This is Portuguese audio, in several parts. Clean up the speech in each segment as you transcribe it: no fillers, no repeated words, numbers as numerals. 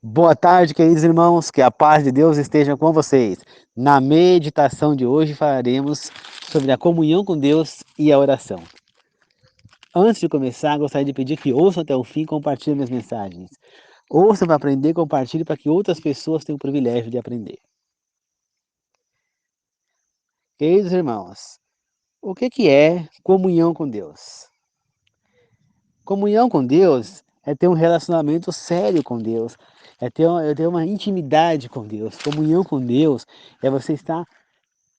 Boa tarde, queridos irmãos, que a paz de Deus esteja com vocês. Na meditação de hoje falaremos sobre a comunhão com Deus e a oração. Antes de começar, gostaria de pedir que ouçam até o fim e compartilhem minhas mensagens. Ouçam para aprender, compartilhem para que outras pessoas tenham o privilégio de aprender. Queridos irmãos, o que é comunhão com Deus? Comunhão com Deus é ter um relacionamento sério com Deus, é ter uma intimidade com Deus. Comunhão com Deus é você estar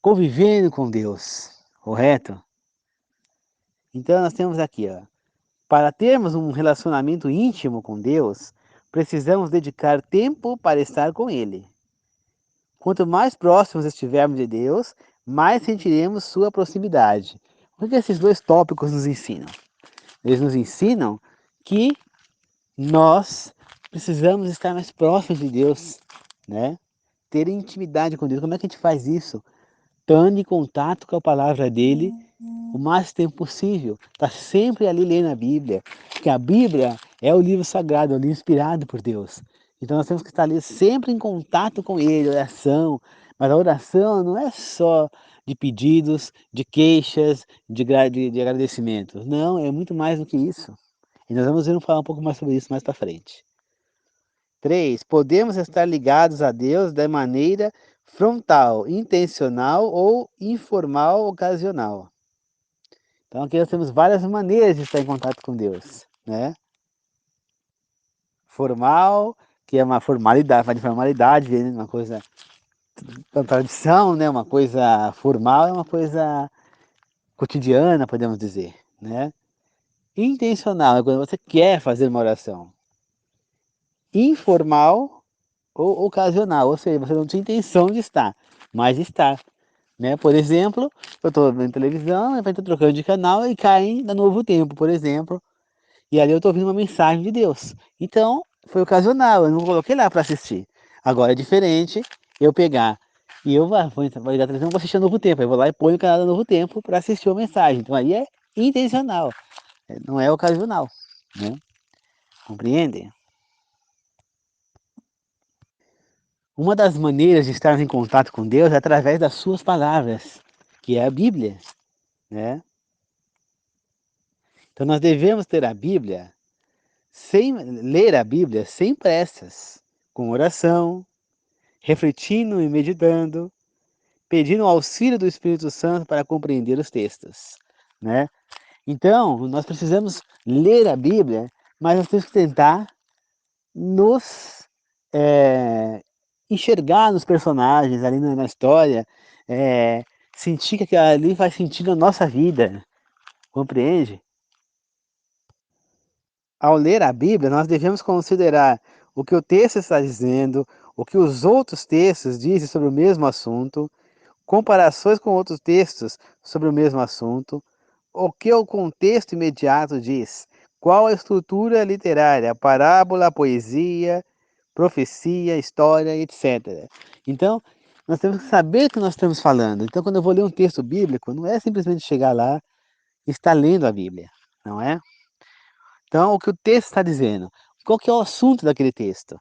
convivendo com Deus, correto? Então nós temos aqui, ó, para termos um relacionamento íntimo com Deus, precisamos dedicar tempo para estar com Ele. Quanto mais próximos estivermos de Deus, mais sentiremos sua proximidade. O que esses dois tópicos nos ensinam? Eles nos ensinam que nós precisamos estar mais próximos de Deus, né? Ter intimidade com Deus. Como é que a gente faz isso? Estando em contato com a palavra dele o mais tempo possível. Está sempre ali lendo a Bíblia. Porque a Bíblia é o livro sagrado, é o livro inspirado por Deus. Então nós temos que estar ali sempre em contato com ele, oração. Mas a oração não é só de pedidos, de queixas, de agradecimentos. Não, é muito mais do que isso. E nós vamos ver falar um pouco mais sobre isso mais para frente. 3. Podemos estar ligados a Deus de maneira frontal, intencional ou informal, ocasional. Então aqui nós temos várias maneiras de estar em contato com Deus, né? Formal, que é uma formalidade, fala de formalidade, né? Uma coisa, uma tradição, né? Uma coisa formal é uma coisa cotidiana, podemos dizer, né? Intencional é quando você quer fazer uma oração. Informal ou ocasional, ou seja, você não tinha intenção de estar, mas está. Né? Por exemplo, eu estou vendo televisão, eu estou trocando de canal e cai na Novo Tempo, por exemplo, e ali eu estou ouvindo uma mensagem de Deus. Então, foi ocasional, eu não coloquei lá para assistir. Agora é diferente eu pegar e eu vou ligar a televisão, vou assistir a Novo Tempo, eu vou lá e ponho o canal da Novo Tempo para assistir uma mensagem. Então aí é intencional, não é ocasional, né? Compreende? Uma das maneiras de estarmos em contato com Deus é através das suas palavras, que é a Bíblia, né? Então nós devemos ter a Bíblia, ler a Bíblia sem pressas, com oração, refletindo e meditando, pedindo o auxílio do Espírito Santo para compreender os textos, né? Então, nós precisamos ler a Bíblia, mas nós temos que tentar nos enxergar nos personagens ali na história, sentir que aquilo ali faz sentido na nossa vida, compreende? Ao ler a Bíblia, nós devemos considerar o que o texto está dizendo, o que os outros textos dizem sobre o mesmo assunto, comparações com outros textos sobre o mesmo assunto, o que o contexto imediato diz, qual a estrutura literária, parábola, poesia, profecia, história, etc. Então, nós temos que saber o que nós estamos falando. Então, quando eu vou ler um texto bíblico, não é simplesmente chegar lá e estar lendo a Bíblia, não é? Então, o que o texto está dizendo? Qual que é o assunto daquele texto?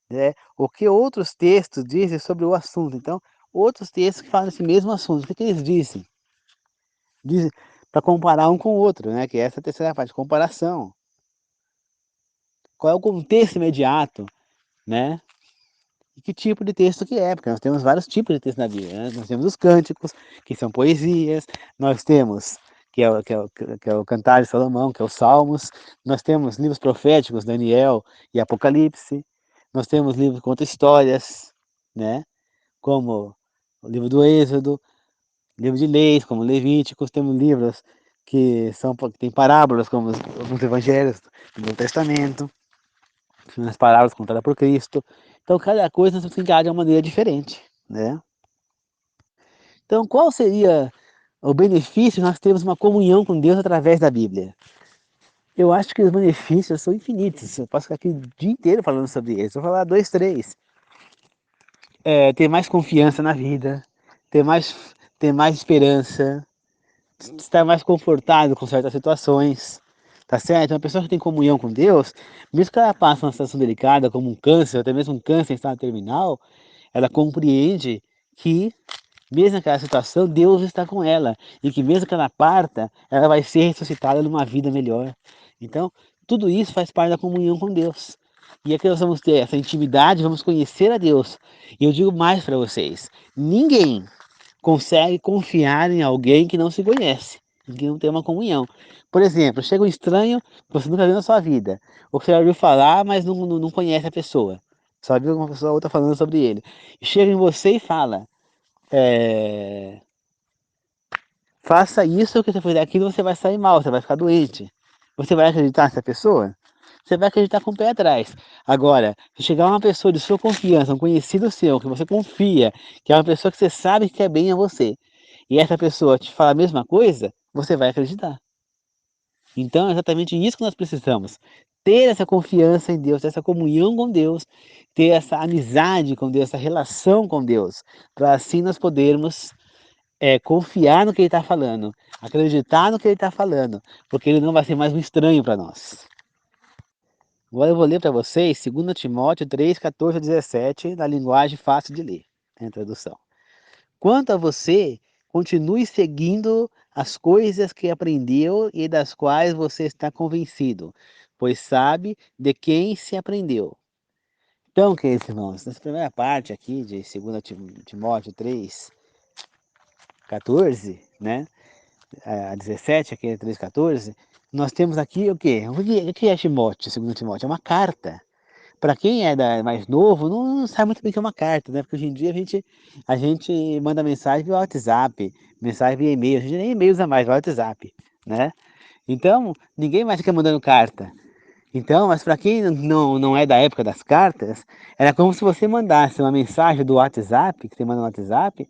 Né? O que outros textos dizem sobre o assunto? Então, outros textos que falam esse mesmo assunto, o que, que eles dizem? Dizem para comparar um com o outro, né? Que é essa terceira parte, comparação. Qual é o contexto imediato, né? E que tipo de texto que é? Porque nós temos vários tipos de texto na Bíblia. Né? Nós temos os cânticos, que são poesias, nós temos que é o Cantar de Salomão, que é os Salmos, nós temos livros proféticos, Daniel e Apocalipse, nós temos livros que contam histórias, né? Como o livro do Êxodo, livro de Leis, como Levíticos, temos livros que têm parábolas, como alguns evangelhos do Novo Testamento, as parábolas contadas por Cristo. Então, cada coisa nós temos que encarar de uma maneira diferente, né? Então, qual seria o benefício de nós termos uma comunhão com Deus através da Bíblia? Eu acho que os benefícios são infinitos. Eu posso ficar aqui o dia inteiro falando sobre eles. Vou falar dois, três. Ter mais confiança na vida, ter mais esperança, estar mais confortável com certas situações, tá certo? Uma pessoa que tem comunhão com Deus, mesmo que ela passe uma situação delicada, como um câncer, ou até mesmo um câncer em estado terminal, ela compreende que, mesmo naquela situação, Deus está com ela, e que mesmo que ela parta, ela vai ser ressuscitada numa vida melhor. Então, tudo isso faz parte da comunhão com Deus. E aqui nós vamos ter essa intimidade, vamos conhecer a Deus. E eu digo mais para vocês: ninguém consegue confiar em alguém que não se conhece, que não tem uma comunhão. Por exemplo, chega um estranho que você nunca viu na sua vida, ou que você já ouviu falar, mas não conhece a pessoa. Só viu uma pessoa ou outra falando sobre ele. Chega em você e fala, faça isso, que você fizer aquilo, você vai sair mal, você vai ficar doente. Você vai acreditar nessa pessoa? Você vai acreditar com o pé atrás. Agora, se chegar uma pessoa de sua confiança, um conhecido seu, que você confia, que é uma pessoa que você sabe que quer bem a você, e essa pessoa te fala a mesma coisa, você vai acreditar. Então, é exatamente isso que nós precisamos. Ter essa confiança em Deus, ter essa comunhão com Deus, ter essa amizade com Deus, essa relação com Deus, para assim nós podermos confiar no que Ele está falando, acreditar no que Ele está falando, porque Ele não vai ser mais um estranho para nós. Agora eu vou ler para vocês 2 Timóteo 3, 14 a 17, na linguagem fácil de ler, a tradução. Quanto a você, continue seguindo as coisas que aprendeu e das quais você está convencido, pois sabe de quem se aprendeu. Então, queridos irmãos, nessa primeira parte aqui de 2 Timóteo 3, 14, né, a 17, aqui é 3, 14, nós temos aqui o quê? O que é Timóteo, 2 Timóteo? É uma carta. Para quem é mais novo, não sabe muito bem o que é uma carta, né? Porque hoje em dia a gente manda mensagem via WhatsApp, mensagem via e-mail, a gente nem e-mail usa mais, via WhatsApp, né? Então, ninguém mais fica mandando carta. Então, mas para quem não é da época das cartas, era como se você mandasse uma mensagem do WhatsApp, que você manda no WhatsApp,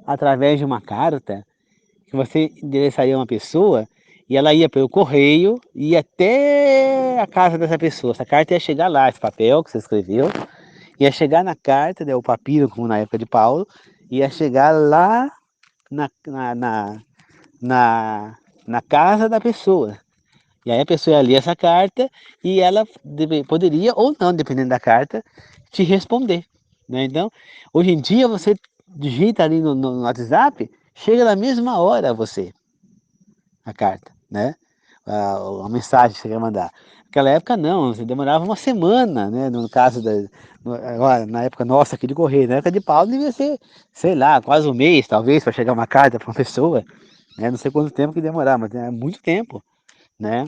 através de uma carta, que você endereçaria a uma pessoa, e ela ia pelo correio, ia até a casa dessa pessoa. Essa carta ia chegar lá, esse papel que você escreveu, ia chegar na carta, né, o papiro, como na época de Paulo, ia chegar lá na, na, na, na, na casa da pessoa. E aí a pessoa ia ler essa carta e ela poderia, ou não, dependendo da carta, te responder. Né? Então, hoje em dia você digita ali no WhatsApp, chega na mesma hora você, a carta, né? A mensagem que você quer mandar. Naquela época não, você demorava uma semana, né? No caso agora, na época nossa aqui de correio, na época de Paulo devia ser, sei lá, quase um mês, talvez, para chegar uma carta para uma pessoa, né? Não sei quanto tempo que demorar, mas é muito tempo, né?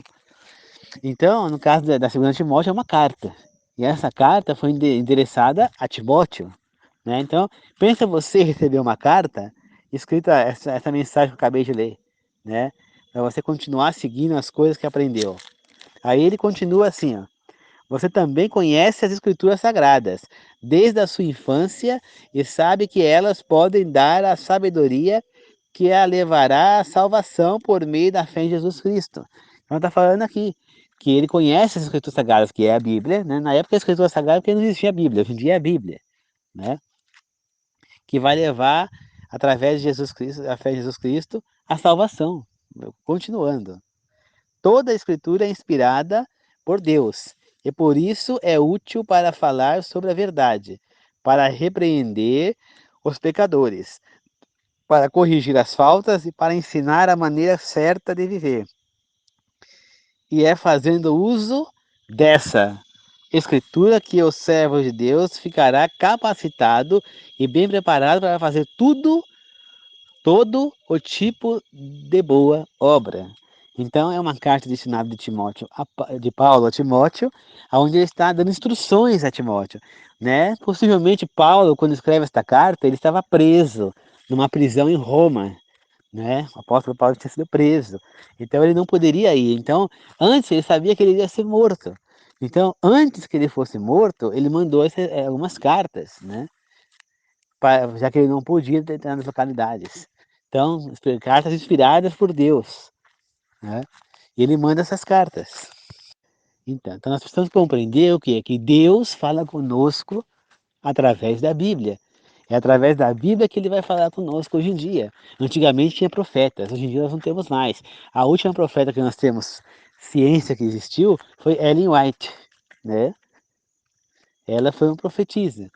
Então, no caso da segunda Timóteo é uma carta. E essa carta foi endereçada a Timóteo, né? Então, pensa você receber uma carta escrita essa mensagem que eu acabei de ler, né? Para você continuar seguindo as coisas que aprendeu. Aí ele continua assim, ó. Você também conhece as Escrituras Sagradas, desde a sua infância, e sabe que elas podem dar a sabedoria que a levará à salvação por meio da fé em Jesus Cristo. Então está falando aqui que ele conhece as Escrituras Sagradas, que é a Bíblia, né? Na época a Escritura Sagrada porque não existia a Bíblia, hoje em dia é a Bíblia, né? Que vai levar, através de Jesus Cristo, a fé em Jesus Cristo, a salvação. Continuando. Toda a Escritura é inspirada por Deus, e por isso é útil para falar sobre a verdade, para repreender os pecadores, para corrigir as faltas e para ensinar a maneira certa de viver. E é fazendo uso dessa Escritura que o servo de Deus ficará capacitado e bem preparado para fazer todo o tipo de boa obra. Então é uma carta destinada de Timóteo, de Paulo a Timóteo, onde ele está dando instruções a Timóteo, né? Possivelmente Paulo, quando escreve esta carta, ele estava preso numa prisão em Roma, né? O apóstolo Paulo tinha sido preso, então ele não poderia ir. Então, antes ele sabia que ele iria ser morto. Então, antes que ele fosse morto, ele mandou algumas cartas, né? Já que ele não podia entrar nas localidades. Então, cartas inspiradas por Deus, né? E ele manda essas cartas. Então nós precisamos compreender o que é que Deus fala conosco através da Bíblia. É através da Bíblia que ele vai falar conosco hoje em dia. Antigamente tinha profetas, hoje em dia nós não temos mais. A última profeta que nós temos ciência que existiu foi Ellen White, né? Ela foi uma profetisa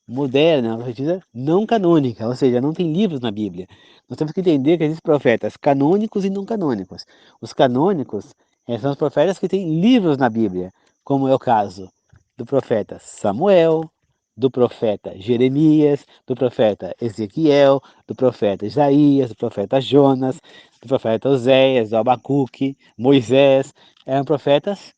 moderna, uma profetisa não canônica, ou seja, não tem livros na Bíblia. Nós temos que entender que existem profetas canônicos e não canônicos. Os canônicos são os profetas que têm livros na Bíblia, como é o caso do profeta Samuel, do profeta Jeremias, do profeta Ezequiel, do profeta Isaías, do profeta Jonas, do profeta Oséias, do Abacuque, Moisés. Eram profetas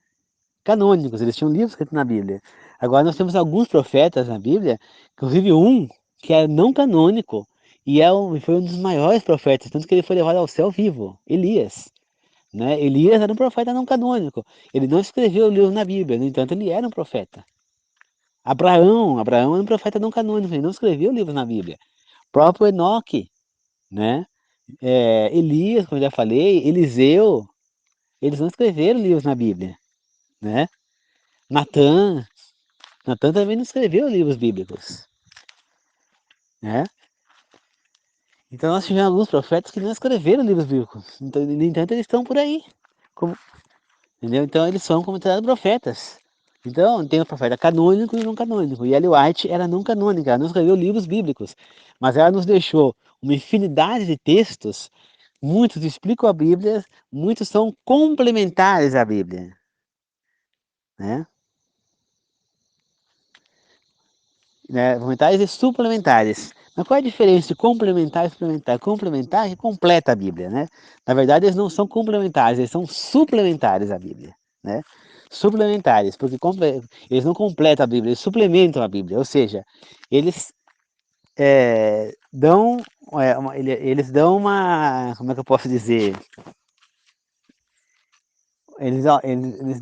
canônicos, eles tinham livros escritos na Bíblia. Agora nós temos alguns profetas na Bíblia, inclusive um que é não canônico, e foi um dos maiores profetas, tanto que ele foi levado ao céu vivo, Elias. Né? Elias era um profeta não canônico, ele não escreveu o livro na Bíblia, no entanto ele era um profeta. Abraão era um profeta não canônico, ele não escreveu o livro na Bíblia. O próprio Enoque, né? Elias, como eu já falei, Eliseu, eles não escreveram livros na Bíblia, né? Natã, Natan também não escreveu livros bíblicos, né? Então nós tivemos alguns profetas que não escreveram livros bíblicos. Então, no entanto, eles estão por aí. Como, entendeu? Então eles são considerados profetas. Então tem o profeta canônico e não canônico. E Ellen White era não canônica, ela não escreveu livros bíblicos. Mas ela nos deixou uma infinidade de textos. Muitos explicam a Bíblia, muitos são complementares à Bíblia, né? Complementares e suplementares. Mas qual é a diferença de complementar e suplementar? Complementar é que completa a Bíblia, né? Na verdade, eles não são complementares, eles são suplementares à Bíblia, né? Suplementares, porque eles não completam a Bíblia, eles suplementam a Bíblia, ou seja, eles dão, eles dão uma, como é que eu posso dizer? Eles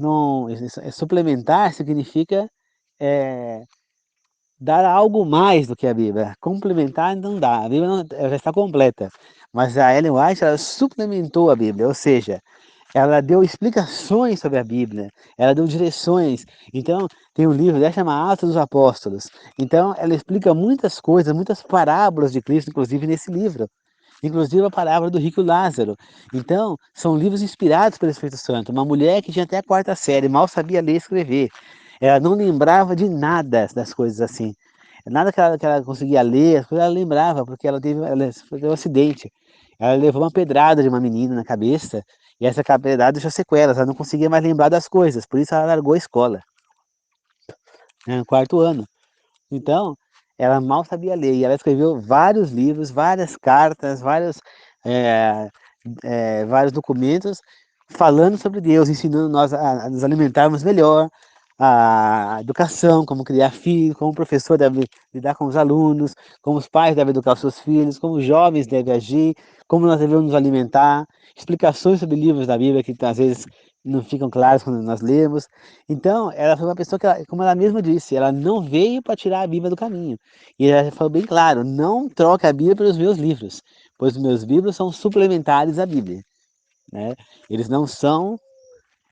não, suplementar significa é, dar algo mais do que a Bíblia. Complementar não dá, a Bíblia ela já está completa. Mas a Ellen White ela suplementou a Bíblia, ou seja, ela deu explicações sobre a Bíblia, ela deu direções. Então, tem um livro dela chamado Atos dos Apóstolos. Então, ela explica muitas coisas, muitas parábolas de Cristo, inclusive nesse livro. Inclusive a parábola do rico Lázaro. Então, são livros inspirados pelo Espírito Santo. Uma mulher que tinha até a quarta série, mal sabia ler e escrever. Ela não lembrava de nada das coisas assim. Nada que ela conseguia ler, as coisas ela lembrava, porque ela teve um acidente. Ela levou uma pedrada de uma menina na cabeça, e essa pedrada deixou sequelas, ela não conseguia mais lembrar das coisas, por isso ela largou a escola, né, no quarto ano. Então, ela mal sabia ler, e ela escreveu vários livros, várias cartas, é, vários documentos falando sobre Deus, ensinando nós a nos alimentarmos melhor, a educação, como criar filhos, como o professor deve lidar com os alunos, como os pais devem educar os seus filhos, como os jovens devem agir, como nós devemos nos alimentar, explicações sobre livros da Bíblia que às vezes não ficam claros quando nós lemos. Então, ela foi uma pessoa que, como ela mesma disse, ela não veio para tirar a Bíblia do caminho. E ela falou bem claro, não troque a Bíblia pelos meus livros, pois os meus livros são suplementares à Bíblia, né? Eles não são,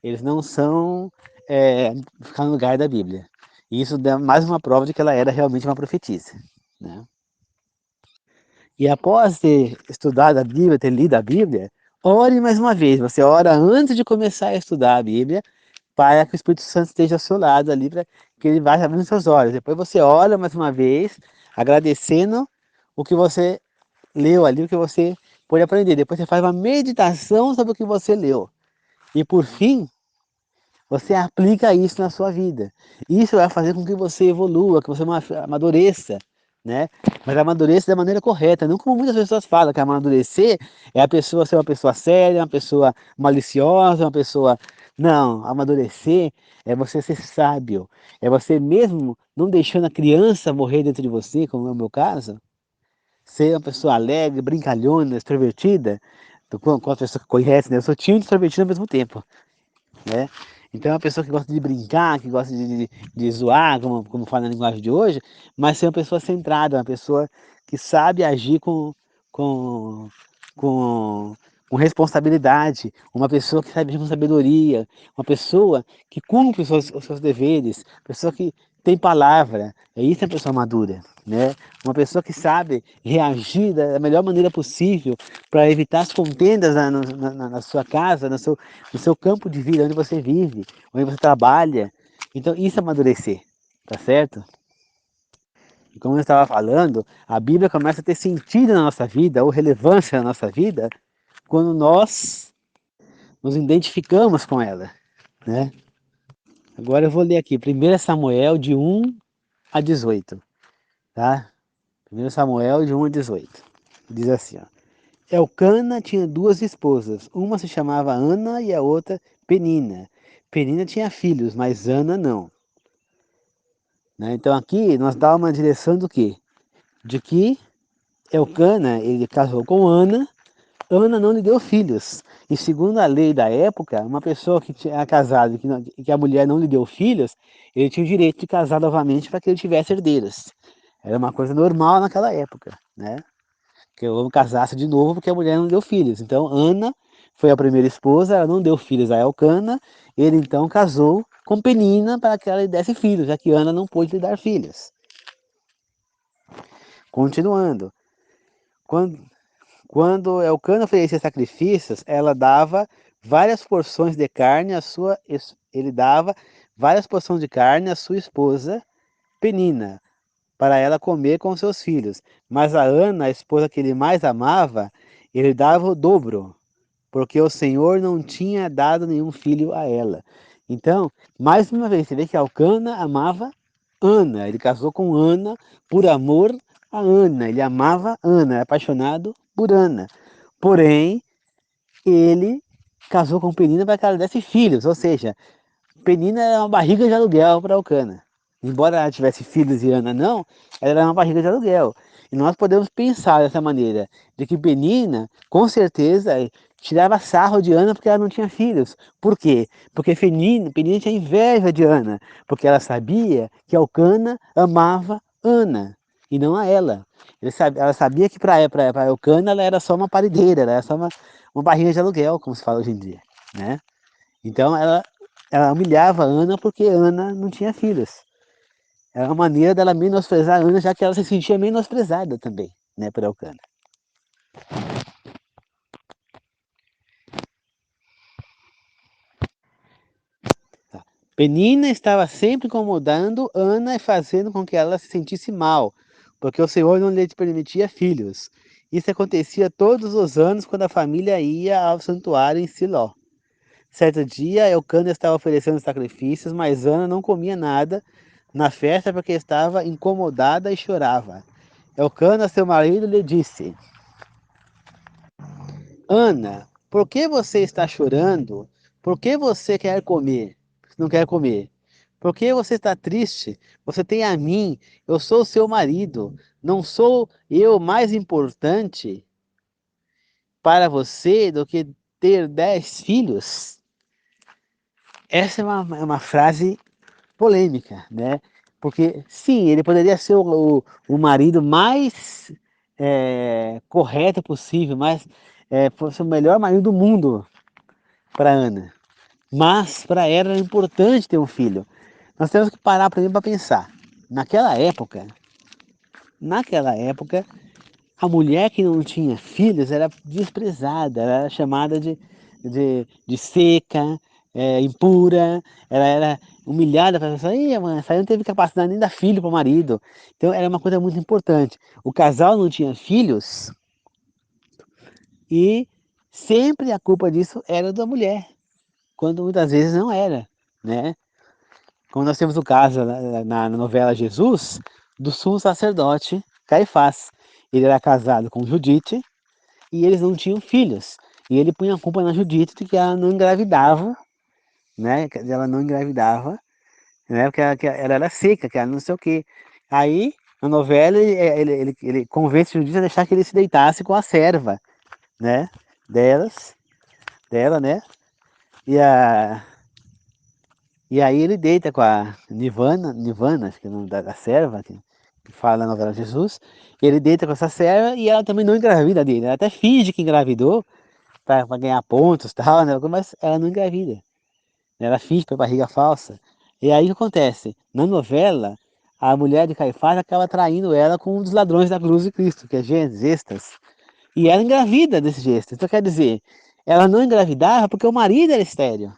eles não são ficar no lugar da Bíblia. E isso dá mais uma prova de que ela era realmente uma profetisa, né? E após ter estudado a Bíblia, ter lido a Bíblia, ore mais uma vez. Você ora antes de começar a estudar a Bíblia, para que o Espírito Santo esteja ao seu lado ali, para que ele vá abrindo seus olhos. Depois você ora mais uma vez, agradecendo o que você leu ali, o que você pôde aprender. Depois você faz uma meditação sobre o que você leu. E por fim, você aplica isso na sua vida. Isso vai fazer com que você evolua, que você amadureça, né? Mas amadureça da maneira correta, não como muitas pessoas falam, que amadurecer é a pessoa ser uma pessoa séria, uma pessoa maliciosa, uma pessoa... Não, amadurecer é você ser sábio, é você mesmo não deixando a criança morrer dentro de você, como é o meu caso, ser uma pessoa alegre, brincalhona, extrovertida, com a pessoa que conhece, né? Eu sou tímido e extrovertido ao mesmo tempo, né? Então é uma pessoa que gosta de brincar, que gosta de zoar, como fala na linguagem de hoje, mas ser uma pessoa centrada, uma pessoa que sabe agir com, com responsabilidade, uma pessoa que sabe com sabedoria, uma pessoa que cumpre os seus deveres, pessoa que tem palavra. É isso a pessoa madura, né? Uma pessoa que sabe reagir da melhor maneira possível para evitar as contendas na sua casa, no seu campo de vida, onde você vive, onde você trabalha. Então isso é amadurecer, tá certo? E como eu estava falando, a Bíblia começa a ter sentido na nossa vida, ou relevância na nossa vida, quando nós nos identificamos com ela, né? Agora eu vou ler aqui, 1 Samuel de 1 a 18, tá? 1 Samuel de 1 a 18. Diz assim, ó. Elcana tinha duas esposas, uma se chamava Ana e a outra Penina. Penina tinha filhos, mas Ana não. Né? Então aqui nós dá uma direção do quê? De que Elcana, ele casou com Ana. Ana não lhe deu filhos. E segundo a lei da época, uma pessoa que tinha casado e que a mulher não lhe deu filhos, ele tinha o direito de casar novamente para que ele tivesse herdeiros. Era uma coisa normal naquela época, né? Que o homem casasse de novo porque a mulher não deu filhos. Então Ana foi a primeira esposa, ela não deu filhos a Elcana, ele então casou com Penina para que ela lhe desse filhos, já que Ana não pôde lhe dar filhos. Continuando, quando, Quando Elcana oferecia sacrifícios, ela dava várias porções de carne à sua, ele dava várias porções de carne à sua esposa Penina, para ela comer com seus filhos. Mas a Ana, a esposa que ele mais amava, ele dava o dobro, porque o Senhor não tinha dado nenhum filho a ela. Então, mais uma vez, você vê que Elcana amava Ana, ele casou com Ana por amor a Ana, ele amava Ana, era apaixonado por Ana. Porém, ele casou com Penina para que ela desse filhos, ou seja, Penina era uma barriga de aluguel para Elcana. Embora ela tivesse filhos e Ana não, ela era uma barriga de aluguel. E nós podemos pensar dessa maneira, de que Penina, com certeza, tirava sarro de Ana porque ela não tinha filhos. Por quê? Porque Penina tinha inveja de Ana, porque ela sabia que Elcana amava Ana e não a ela. Ela sabia que para Elcana ela era só uma parideira, ela era só uma barriga de aluguel, como se fala hoje em dia, né? Então ela humilhava a Ana porque Ana não tinha filhos. Era uma maneira dela menosprezar a Ana, já que ela se sentia menosprezada também, né, por Elcana. Tá. Penina estava sempre incomodando Ana e fazendo com que ela se sentisse mal, porque o Senhor não lhe permitia filhos. Isso acontecia todos os anos quando a família ia ao santuário em Siló. Certo dia, Elcana estava oferecendo sacrifícios, mas Ana não comia nada na festa porque estava incomodada e chorava. Elcana, seu marido, lhe disse: Ana, por que você está chorando? Por que você quer comer? Não quer comer? Por que você está triste? Você tem a mim, eu sou seu marido. Não sou eu mais importante para você do que ter 10 filhos? Essa é uma frase polêmica, né? Porque, sim, ele poderia ser o marido mais correto possível, mais fosse o melhor marido do mundo para Ana. Mas para ela era importante ter um filho. Nós temos que parar, por exemplo, para pensar. Naquela época, a mulher que não tinha filhos era desprezada, ela era chamada de seca, impura, ela era humilhada para pessoa, essa aí não teve capacidade nem de dar filho para o marido. Então era uma coisa muito importante. O casal não tinha filhos e sempre a culpa disso era da mulher, quando muitas vezes não era, né? Como nós temos o caso na novela Jesus, do sumo sacerdote Caifás. Ele era casado com Judite e eles não tinham filhos. E ele punha a culpa na Judite de que ela não engravidava, né? Que ela não engravidava, né? Porque ela era seca, que ela não sei o quê. Aí, na novela, ele convence a Judite a deixar que ele se deitasse com a serva, né? Delas, dela, né? E, e aí ele deita com a Nivana, acho que é o nome da serva, que fala na novela Jesus. Ele deita com essa serva e ela também não engravida dele. Ela até finge que engravidou, para ganhar pontos e tal, né? Mas ela não engravida. Ela finge para barriga falsa. E aí o que acontece? Na novela, a mulher de Caifás acaba traindo ela com um dos ladrões da cruz de Cristo, que é Gestas. E ela engravida desse Gestas. Então quer dizer, ela não engravidava porque o marido era estéril,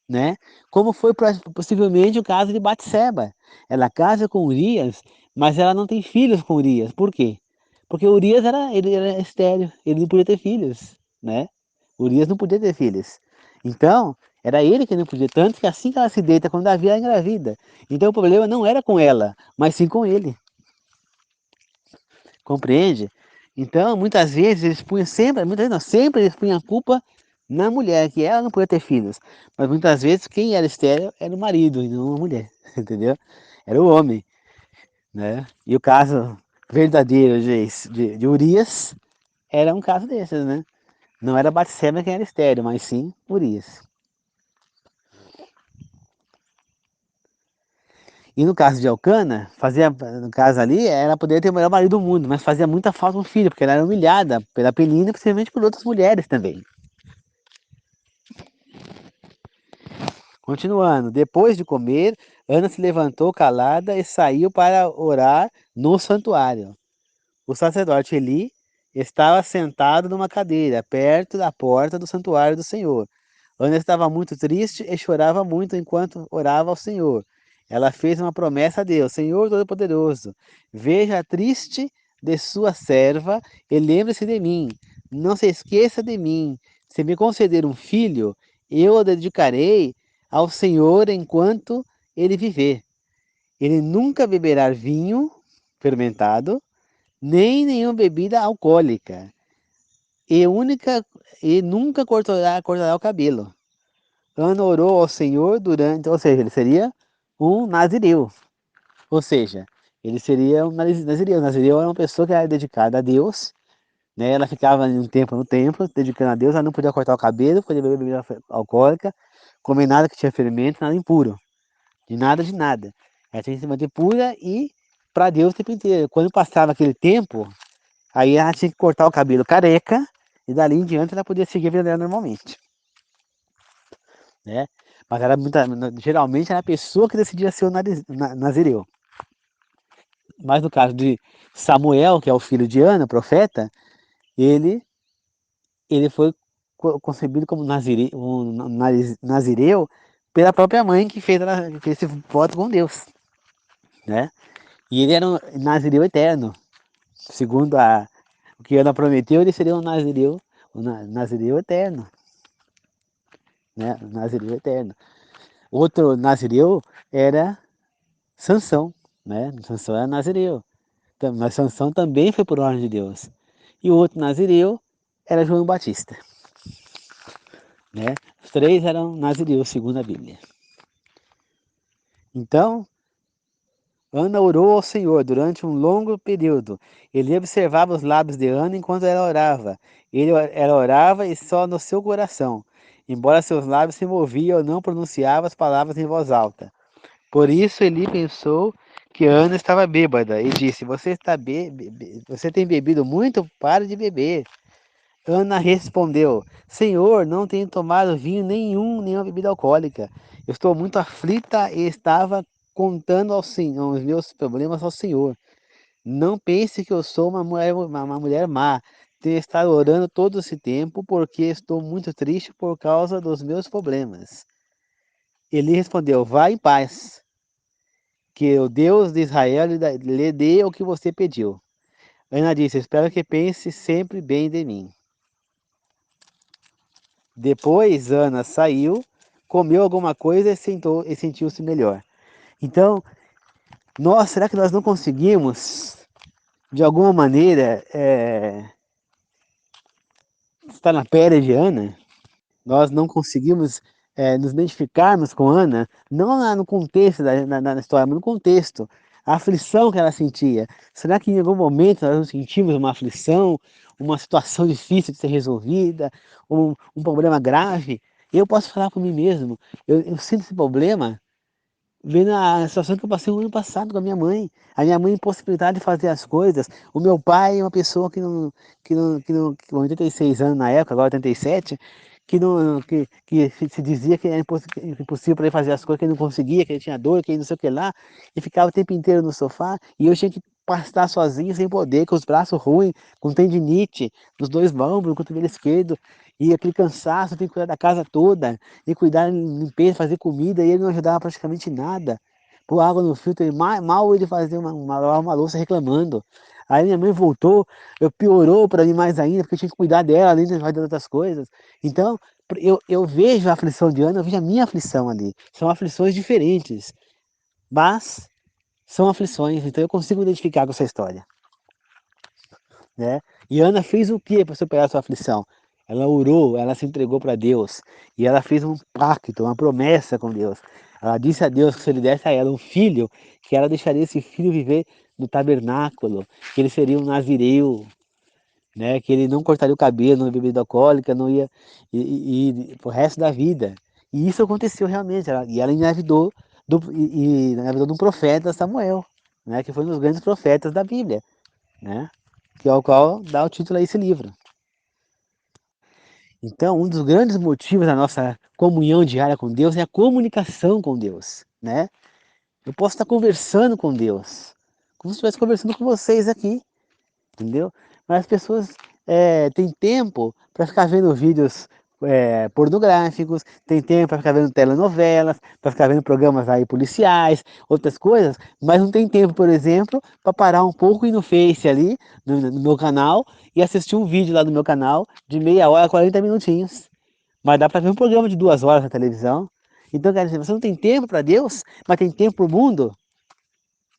né? Como foi possivelmente o caso de Batseba. Ela casa com Urias, mas ela não tem filhos com Urias. Por quê? Porque Urias ele era estéril, ele não podia ter filhos, né? Urias não podia ter filhos. Então, era ele que não podia, tanto que assim que ela se deita com Davi, ela engravida. Então o problema não era com ela, mas sim com ele. Compreende? Então, muitas vezes eles punham sempre, muitas vezes não, sempre eles punham a culpa na mulher, que ela não podia ter filhos. Mas muitas vezes quem era estéril era o marido e não a mulher, entendeu? Era o homem, né? E o caso verdadeiro de Urias era um caso desses, né? Não era Batseba quem era estéril, mas sim Urias. E no caso de Elcana, no caso ali, ela poderia ter o melhor marido do mundo, mas fazia muita falta um filho, porque ela era humilhada pela Penina e possivelmente por outras mulheres também. Continuando, depois de comer, Ana se levantou calada e saiu para orar no santuário. O sacerdote Eli estava sentado numa cadeira, perto da porta do santuário do Senhor. Ana estava muito triste e chorava muito enquanto orava ao Senhor. Ela fez uma promessa a Deus: Senhor Todo-Poderoso, veja a triste de sua serva e lembre-se de mim. Não se esqueça de mim. Se me conceder um filho, eu o dedicarei ao Senhor enquanto ele viver. Ele nunca beberá vinho fermentado, nem nenhuma bebida alcoólica, e, única, e nunca cortará o cabelo. Ana orou ao Senhor durante, ou seja, ele seria um nazireu, ou seja, ele seria um nazireu. O nazireu era uma pessoa que era dedicada a Deus, né? Ela ficava um tempo no templo, dedicando a Deus, ela não podia cortar o cabelo, podia beber bebida alcoólica, comer nada que tinha fermento, nada impuro, de nada. Ela tinha que se manter pura e para Deus o tempo inteiro. Quando passava aquele tempo, aí ela tinha que cortar o cabelo careca e dali em diante ela podia seguir a vida dela normalmente, né? Mas era geralmente era a pessoa que decidia ser o nazireu. Mas no caso de Samuel, que é o filho de Ana, profeta, ele, ele foi concebido como nazireu pela própria mãe que fez esse voto com Deus, né? E ele era um nazireu eterno. Segundo o que Ana prometeu, ele seria um nazireu eterno, né? Um nazireu eterno. Outro nazireu era Sansão, né? Sansão era nazireu, mas Sansão também foi por ordem de Deus. E o outro nazireu era João Batista, né? Os três eram nazireus, segundo a Bíblia. Então, Ana orou ao Senhor durante um longo período. Ele observava os lábios de Ana enquanto ela orava. Ela orava e só no seu coração. Embora seus lábios se moviam, não pronunciava as palavras em voz alta. Por isso ele pensou que Ana estava bêbada e disse: Você tem bebido muito? Pare de beber. Ana respondeu: Senhor, não tenho tomado vinho nenhum, nenhuma bebida alcoólica. Eu estou muito aflita e estava contando ao Senhor os meus problemas ao Senhor. Não pense que eu sou uma mulher má. Tenho estado orando todo esse tempo porque estou muito triste por causa dos meus problemas. Ele respondeu: Vá em paz, que o Deus de Israel lhe dê o que você pediu. Ana disse: Espero que pense sempre bem de mim. Depois Ana saiu, comeu alguma coisa e sentiu-se melhor. Então, será que nós não conseguimos, de alguma maneira, estar na pele de Ana? Nós não conseguimos nos identificarmos com Ana, não lá no contexto da história, mas no contexto, a aflição que ela sentia. Será que em algum momento nós não sentimos uma aflição, uma situação difícil de ser resolvida, um problema grave? Eu posso falar por mim mesmo, eu sinto esse problema vendo a situação que eu passei o ano passado com a minha mãe. A minha mãe impossibilitada de fazer as coisas. O meu pai é uma pessoa com 86 anos na época, agora 87, que se dizia que era impossível para ele fazer as coisas, que ele não conseguia, que ele tinha dor, que ele não sei o que lá, e ficava o tempo inteiro no sofá, e eu tinha que pastar sozinho, sem poder, com os braços ruins, com tendinite, nos dois ombros, no cotovelo esquerdo, e aquele cansaço, tem que cuidar da casa toda, e cuidar de limpeza, fazer comida, e ele não ajudava praticamente nada. Pôr água no filtro, mal ele fazia uma louça reclamando. Aí minha mãe voltou, eu piorou para mim mais ainda, porque eu tinha que cuidar dela, além de fazer outras coisas. Então, eu vejo a aflição de Ana, eu vejo a minha aflição ali. São aflições diferentes, mas são aflições, então eu consigo identificar com essa história, né? E Ana fez o que para superar a sua aflição? Ela orou, ela se entregou para Deus, e ela fez um pacto, uma promessa com Deus. Ela disse a Deus que se ele desse a ela um filho, que ela deixaria esse filho viver no tabernáculo, que ele seria um nazireu, né? Que ele não cortaria o cabelo, não bebida alcoólica, não ia e pro resto da vida. E isso aconteceu realmente, e ela engravidou engravidou de um profeta, Samuel, né? Que foi um dos grandes profetas da Bíblia, né? Que é o qual dá o título a esse livro. Então, um dos grandes motivos da nossa comunhão diária com Deus é a comunicação com Deus, né? Eu posso estar conversando com Deus, como se estivesse conversando com vocês aqui, entendeu? Mas as pessoas têm tempo para ficar vendo vídeos pornográficos, tem tempo para ficar vendo telenovelas, para ficar vendo programas aí policiais, outras coisas, mas não tem tempo, por exemplo, para parar um pouco e ir no Face ali, no meu canal, e assistir um vídeo lá no meu canal de meia hora, 40 minutinhos. Mas dá para ver um programa de 2 horas na televisão. Então, quer dizer, você não tem tempo para Deus, mas tem tempo para o mundo?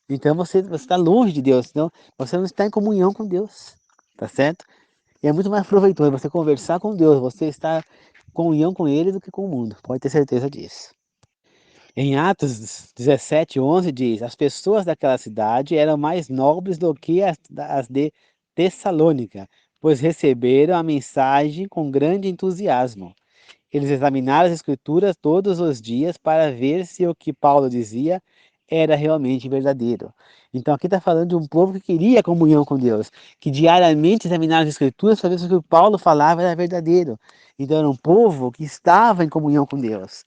Então você está longe de Deus, então você não está em comunhão com Deus, tá certo? E é muito mais proveitoso você conversar com Deus, você estar em comunhão com Ele do que com o mundo, pode ter certeza disso. Em Atos 17:11 diz, as pessoas daquela cidade eram mais nobres do que as de Tessalônica, pois receberam a mensagem com grande entusiasmo. Eles examinaram as escrituras todos os dias para ver se o que Paulo dizia era realmente verdadeiro. Então aqui está falando de um povo que queria comunhão com Deus, que diariamente examinava as escrituras para ver se o que Paulo falava era verdadeiro. Então era um povo que estava em comunhão com Deus.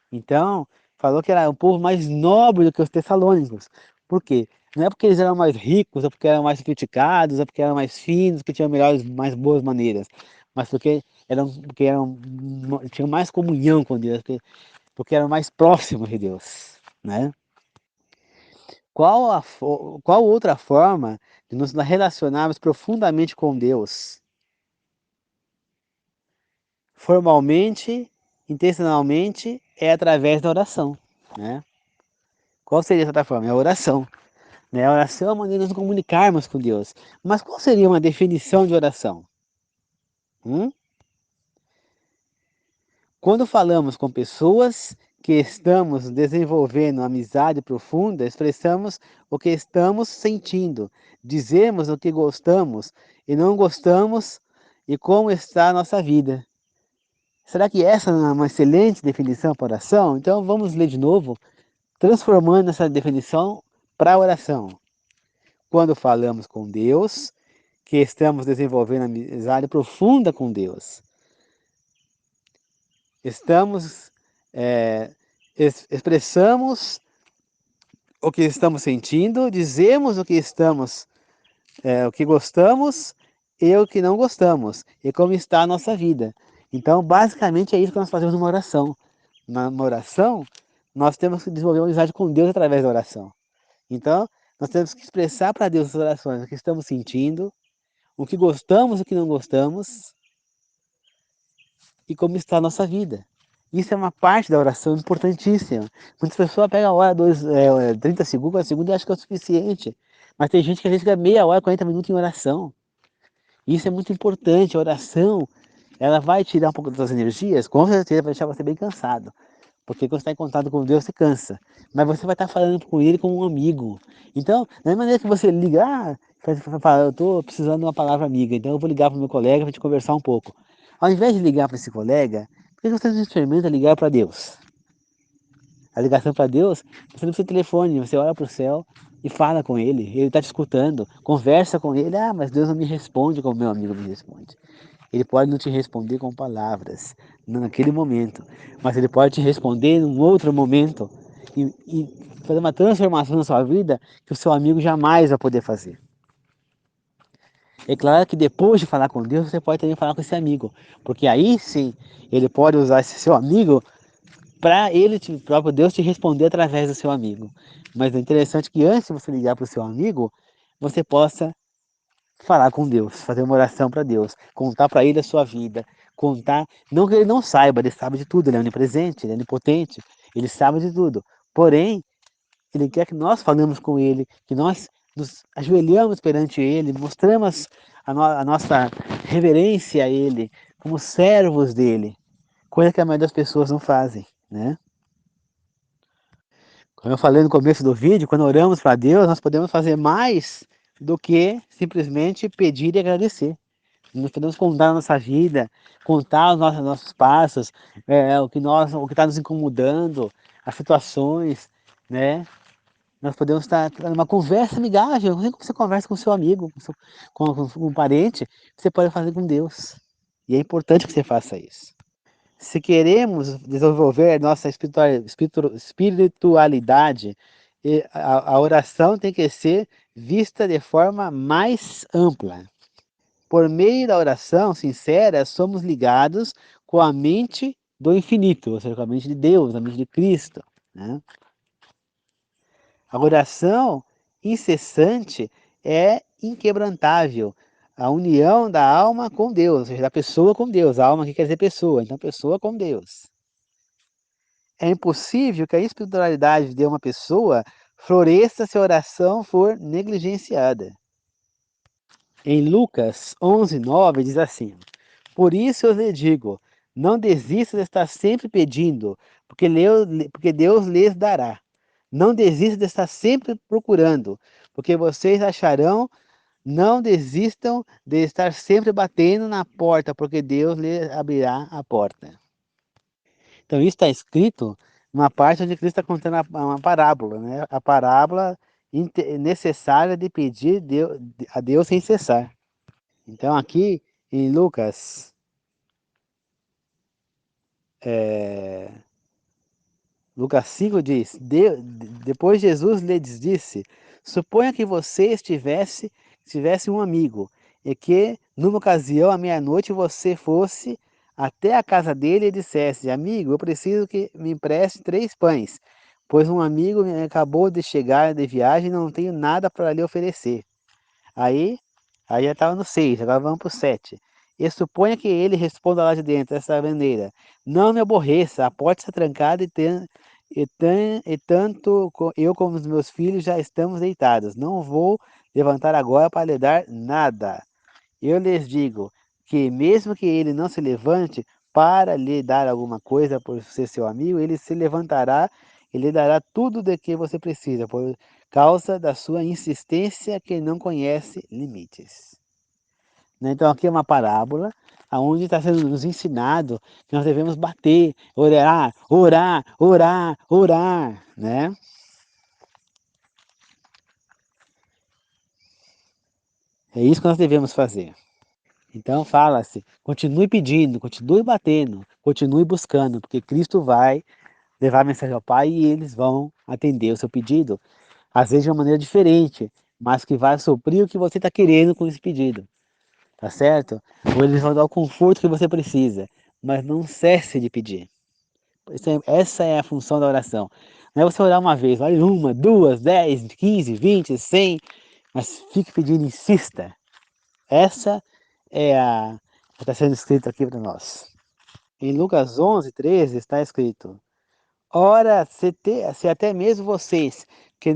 Então, falou que era um povo mais nobre do que os tessalônicos. Por quê? Não é porque eles eram mais ricos, ou porque eram mais sofisticados, ou porque eram mais finos, que tinham melhores, mais boas maneiras, mas porque tinham mais comunhão com Deus, porque eram mais próximos de Deus, né? Qual outra forma de nos relacionarmos profundamente com Deus? Formalmente, intencionalmente, é através da oração, né? Qual seria essa outra forma? É a oração. Né? A oração é uma maneira de nos comunicarmos com Deus. Mas qual seria uma definição de oração? Hum? Quando falamos com pessoas que estamos desenvolvendo amizade profunda, expressamos o que estamos sentindo, dizemos o que gostamos e não gostamos e como está a nossa vida. Será que essa não é uma excelente definição para oração? Então vamos ler de novo, transformando essa definição para a oração. Quando falamos com Deus, que estamos desenvolvendo amizade profunda com Deus. Estamos, expressamos o que estamos sentindo, dizemos o que o que gostamos e o que não gostamos, e como está a nossa vida. Então, basicamente é isso que nós fazemos numa oração. Numa oração, nós temos que desenvolver uma amizade com Deus através da oração. Então, nós temos que expressar para Deus as orações, o que estamos sentindo, o que gostamos, o que não gostamos, e como está a nossa vida. Isso é uma parte da oração importantíssima. Muitas pessoas pegam a hora, 30 segundos, 40 segundos e acham que é o suficiente. Mas tem gente que às vezes fica meia hora, 40 minutos em oração. Isso é muito importante. A oração, ela vai tirar um pouco das suas energias, com certeza vai deixar você bem cansado. Porque quando você está em contato com Deus, você cansa. Mas você vai estar falando com Ele como um amigo. Então, da mesma maneira que você liga, eu estou precisando de uma palavra amiga, então eu vou ligar para o meu colega para a gente conversar um pouco. Ao invés de ligar para esse colega, por que você não experimenta ligar para Deus? A ligação para Deus, você não precisa de telefone, você olha para o céu e fala com Ele está te escutando, conversa com Ele. Ah, mas Deus não me responde como meu amigo me responde. Ele pode não te responder com palavras, não naquele momento, mas Ele pode te responder num outro momento e fazer uma transformação na sua vida que o seu amigo jamais vai poder fazer. É claro que depois de falar com Deus, você pode também falar com esse amigo, porque aí sim, ele pode usar esse seu amigo para próprio Deus te responder através do seu amigo. Mas é interessante que antes de você ligar para o seu amigo, você possa falar com Deus, fazer uma oração para Deus, contar para Ele a sua vida, contar, não que Ele não saiba, Ele sabe de tudo, Ele é onipresente, Ele é onipotente, Ele sabe de tudo. Porém, Ele quer que nós falemos com Ele, que nós nos ajoelhamos perante Ele, mostramos a nossa reverência a Ele, como servos dEle, coisa que a maioria das pessoas não fazem, né? Como eu falei no começo do vídeo, quando oramos para Deus, nós podemos fazer mais do que simplesmente pedir e agradecer. Nós podemos contar a nossa vida, contar os nossos passos, o que está nos incomodando, as situações, né? Nós podemos estar numa conversa amigável, assim como você conversa com seu amigo, com um parente, você pode fazer com Deus. E é importante que você faça isso. Se queremos desenvolver nossa espiritualidade, a oração tem que ser vista de forma mais ampla. Por meio da oração sincera, somos ligados com a mente do infinito, ou seja, com a mente de Deus, a mente de Cristo, né? A oração incessante é inquebrantável. A união da alma com Deus, ou seja, da pessoa com Deus. A alma aqui quer dizer pessoa, então pessoa com Deus. É impossível que a espiritualidade de uma pessoa floresça se a oração for negligenciada. Em Lucas 11:9 diz assim: Por isso eu lhe digo, não desista de estar sempre pedindo, porque Deus lhes dará. Não desista de estar sempre procurando, porque vocês acharão. Não desistam de estar sempre batendo na porta, porque Deus lhe abrirá a porta. Então, isso está escrito numa parte onde Cristo está contando uma parábola, né? A parábola necessária de pedir a Deus sem cessar. Então, aqui em Lucas, Lucas 5 diz: Depois Jesus lhes disse: Suponha que você tivesse um amigo, e que, numa ocasião, à meia-noite, você fosse até a casa dele e dissesse: Amigo, eu preciso que me empreste 3 pães, pois um amigo acabou de chegar de viagem e não tenho nada para lhe oferecer. Aí, aí já estava no 6, agora vamos para o 7. E suponha que ele responda lá de dentro, dessa maneira: Não me aborreça, a porta está trancada e tanto eu como os meus filhos já estamos deitados. Não vou levantar agora para lhe dar nada. Eu lhes digo que, mesmo que ele não se levante para lhe dar alguma coisa por ser seu amigo, ele se levantará e lhe dará tudo de que você precisa, por causa da sua insistência que não conhece limites. Né? Então aqui é uma parábola onde está sendo nos ensinado que nós devemos bater, orar, orar, orar, orar, né? É isso que nós devemos fazer. Então fala-se, continue pedindo, continue batendo, continue buscando, porque Cristo vai levar a mensagem ao Pai e eles vão atender o seu pedido, às vezes de uma maneira diferente, mas que vai suprir o que você está querendo com esse pedido, tá certo? Ou eles vão dar o conforto que você precisa, mas não cesse de pedir. Essa é a função da oração. Não é você orar uma vez, ore 1, 2, 10, 15, 20, 100, mas fique pedindo, insista. Essa é a que está sendo escrito aqui para nós. Em Lucas 11:13 está escrito: Ora, se até mesmo vocês que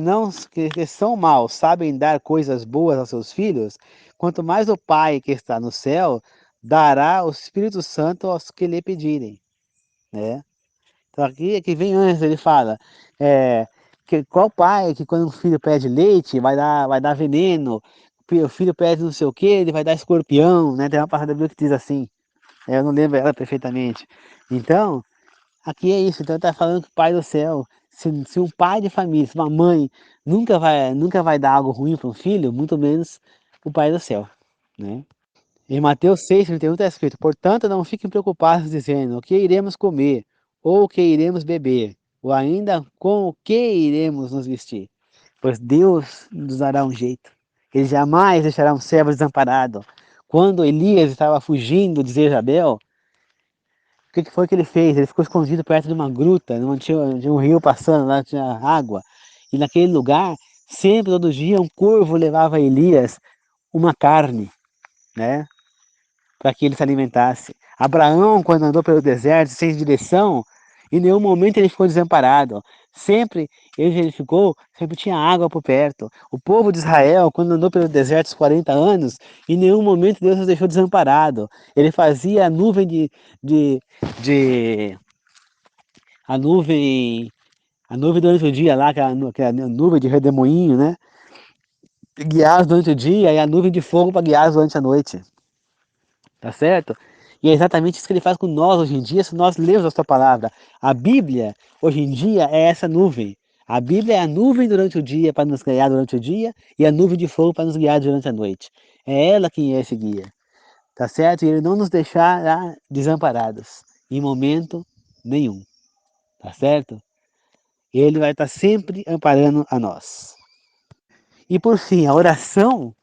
são maus sabem dar coisas boas aos seus filhos, quanto mais o Pai que está no céu dará o Espírito Santo aos que lhe pedirem, né? Então aqui vem antes, ele fala, é, qual pai que quando um filho pede leite vai dar veneno, o filho pede não sei o que, ele vai dar escorpião, né? Tem uma passagem da Bíblia que diz assim, eu não lembro ela perfeitamente. Então, aqui é isso, então está falando que o Pai do céu, Se um pai de família, se uma mãe nunca vai dar algo ruim para um filho, muito menos o Pai do céu, né? Em Mateus 6,31 está escrito: portanto, não fiquem preocupados dizendo o que iremos comer, ou o que iremos beber, ou ainda com o que iremos nos vestir. Pois Deus nos dará um jeito. Ele jamais deixará um servo desamparado. Quando Elias estava fugindo de Jezabel, o que foi que ele fez? Ele ficou escondido perto de uma gruta, onde tinha um rio passando, lá tinha água. E naquele lugar, sempre, todo dia, um corvo levava a Elias uma carne, né? Para que ele se alimentasse. Abraão, quando andou pelo deserto, sem direção, em nenhum momento ele ficou desamparado. Sempre ele ficou, sempre tinha água por perto. O povo de Israel, quando andou pelo deserto os 40 anos, em nenhum momento Deus os deixou desamparado. Ele fazia a nuvem de a nuvem, a nuvem durante o dia lá, aquela nuvem de redemoinho, né? Guiar durante o dia e a nuvem de fogo para guiar durante a noite. Tá certo? E é exatamente isso que ele faz com nós hoje em dia, se nós lermos a sua palavra. A Bíblia, hoje em dia, é essa nuvem. A Bíblia é a nuvem durante o dia para nos guiar durante o dia e a nuvem de fogo para nos guiar durante a noite. É ela quem é esse guia, tá certo? E ele não nos deixará desamparados em momento nenhum, tá certo? Ele vai estar sempre amparando a nós. E por fim, a oração,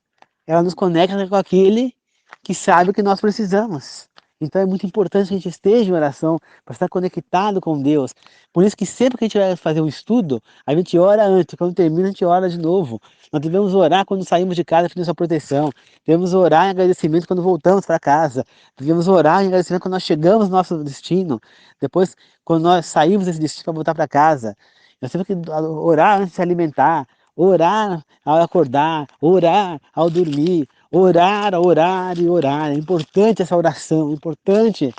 ela nos conecta com aquele que sabe o que nós precisamos. Então é muito importante que a gente esteja em oração para estar conectado com Deus. Por isso que sempre que a gente vai fazer um estudo, a gente ora antes, quando termina a gente ora de novo. Nós devemos orar quando saímos de casa pedindo sua proteção. Devemos orar em agradecimento quando voltamos para casa. Devemos orar em agradecimento quando nós chegamos no nosso destino. Depois, quando nós saímos desse destino para voltar para casa. Nós temos que orar antes de se alimentar, orar ao acordar, orar ao dormir, orar, orar e orar. É importante essa oração, é importante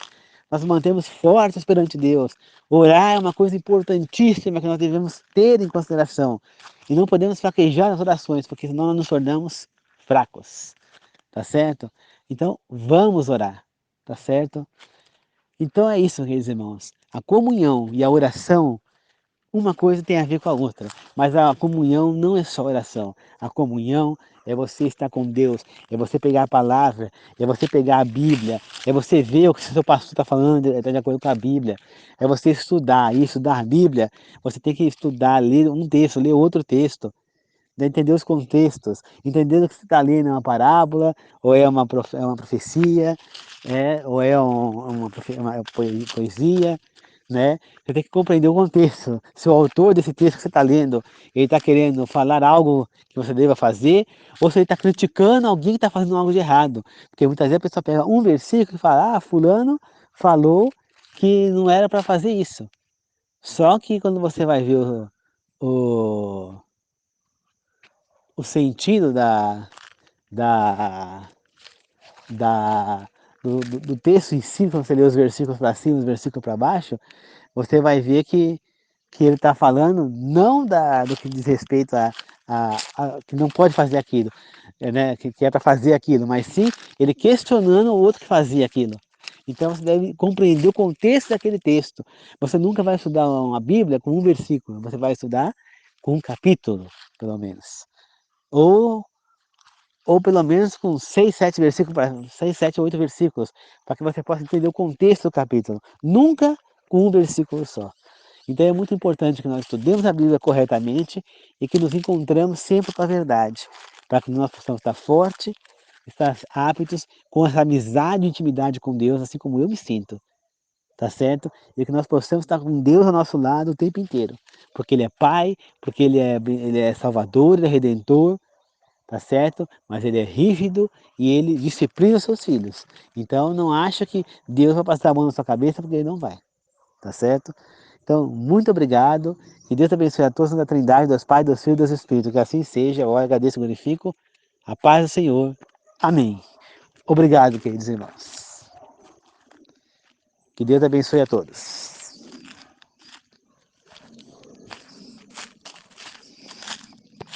nós mantermos fortes perante Deus. Orar é uma coisa importantíssima que nós devemos ter em consideração. E não podemos fraquejar nas orações, porque senão nós nos tornamos fracos. Tá certo? Então, vamos orar. Tá certo? Então é isso, queridos irmãos. A comunhão e a oração, uma coisa tem a ver com a outra, mas a comunhão não é só oração. A comunhão é você estar com Deus, é você pegar a palavra, é você pegar a Bíblia, é você ver o que o seu pastor está falando, está de acordo com a Bíblia, é você estudar. E estudar a Bíblia, você tem que estudar, ler um texto, ler outro texto, de entender os contextos, entendendo que você está lendo é uma parábola, ou é uma profecia, ou é uma poesia, né? Você tem que compreender o contexto. Se o autor desse texto que você está lendo, ele está querendo falar algo que você deva fazer, ou se ele está criticando alguém que está fazendo algo de errado. Porque muitas vezes a pessoa pega um versículo e fala, fulano falou que não era para fazer isso. Só que quando você vai ver o, o sentido da, da, do texto em si, quando você lê os versículos para cima, os versículos para baixo, você vai ver que ele está falando não do que diz respeito que não pode fazer aquilo, né, que é para fazer aquilo, mas sim ele questionando o outro que fazia aquilo. Então você deve compreender o contexto daquele texto. Você nunca vai estudar uma Bíblia com um versículo, você vai estudar com um capítulo, pelo menos. Ou ou pelo menos com 6, 7 versículos, 6, 7 ou 8 versículos, para que você possa entender o contexto do capítulo. Nunca com um versículo só. Então é muito importante que nós estudemos a Bíblia corretamente e que nos encontramos sempre com a verdade, para que nós possamos estar fortes, estar aptos com essa amizade e intimidade com Deus, assim como eu me sinto, tá certo? E que nós possamos estar com Deus ao nosso lado o tempo inteiro, porque Ele é Pai, porque Ele é Salvador, Ele é Redentor, tá certo? Mas ele é rígido e ele disciplina os seus filhos. Então não acha que Deus vai passar a mão na sua cabeça, porque ele não vai, tá certo? Então, muito obrigado, que Deus abençoe a todos na Trindade, Deus Pai, Deus Filho e Deus Espírito, que assim seja, eu agradeço e glorifico, a paz do Senhor, amém. Obrigado, queridos irmãos. Que Deus abençoe a todos.